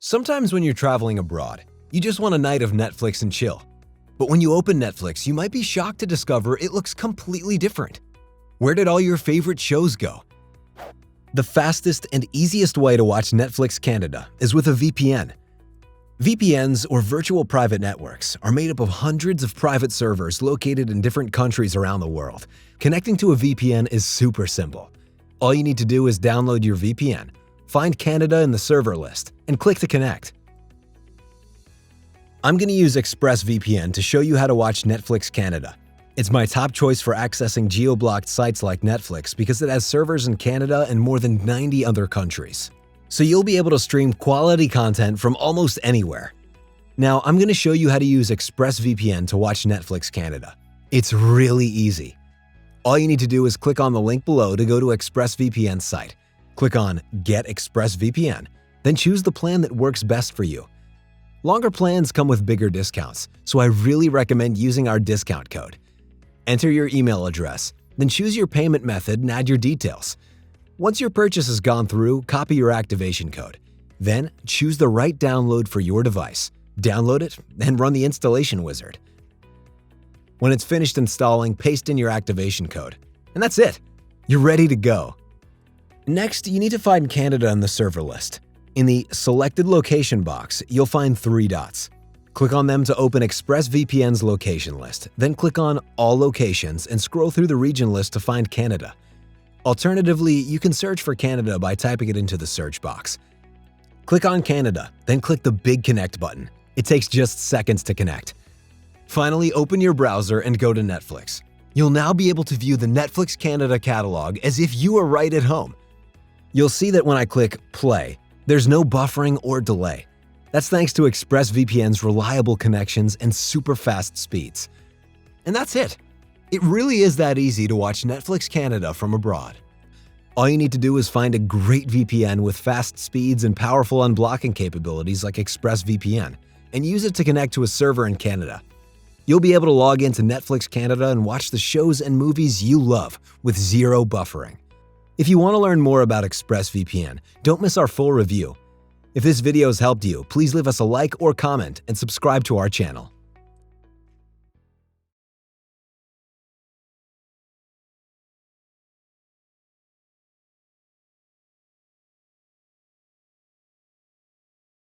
Sometimes when you're traveling abroad, you just want a night of Netflix and chill. But when you open Netflix, you might be shocked to discover it looks completely different. Where did all your favorite shows go? The fastest and easiest way to watch Netflix Canada is with a VPN. VPNs, or virtual private networks, are made up of hundreds of private servers located in different countries around the world. Connecting to a VPN is super simple. All you need to do is download your VPN, find Canada in the server list, and click to connect. I'm going to use ExpressVPN to show you how to watch Netflix Canada. It's my top choice for accessing geo-blocked sites like Netflix because it has servers in Canada and more than 90 other countries. So you'll be able to stream quality content from almost anywhere. Now, I'm going to show you how to use ExpressVPN to watch Netflix Canada. It's really easy. All you need to do is click on the link below to go to ExpressVPN's site. Click on Get ExpressVPN, then choose the plan that works best for you. Longer plans come with bigger discounts, so I really recommend using our discount code. Enter your email address, then choose your payment method and add your details. Once your purchase has gone through, copy your activation code. Then, choose the right download for your device. Download it, and run the installation wizard. When it's finished installing, paste in your activation code. And that's it! You're ready to go. Next, you need to find Canada in the server list. In the Selected Location box, you'll find 3 dots. Click on them to open ExpressVPN's location list, then click on All Locations and scroll through the region list to find Canada. Alternatively, you can search for Canada by typing it into the search box. Click on Canada, then click the big Connect button. It takes just seconds to connect. Finally, open your browser and go to Netflix. You'll now be able to view the Netflix Canada catalog as if you were right at home. You'll see that when I click Play, there's no buffering or delay. That's thanks to ExpressVPN's reliable connections and super fast speeds. And that's it. It really is that easy to watch Netflix Canada from abroad. All you need to do is find a great VPN with fast speeds and powerful unblocking capabilities like ExpressVPN, and use it to connect to a server in Canada. You'll be able to log into Netflix Canada and watch the shows and movies you love with zero buffering. If you want to learn more about ExpressVPN, don't miss our full review. If this video has helped you, please leave us a like or comment and subscribe to our channel.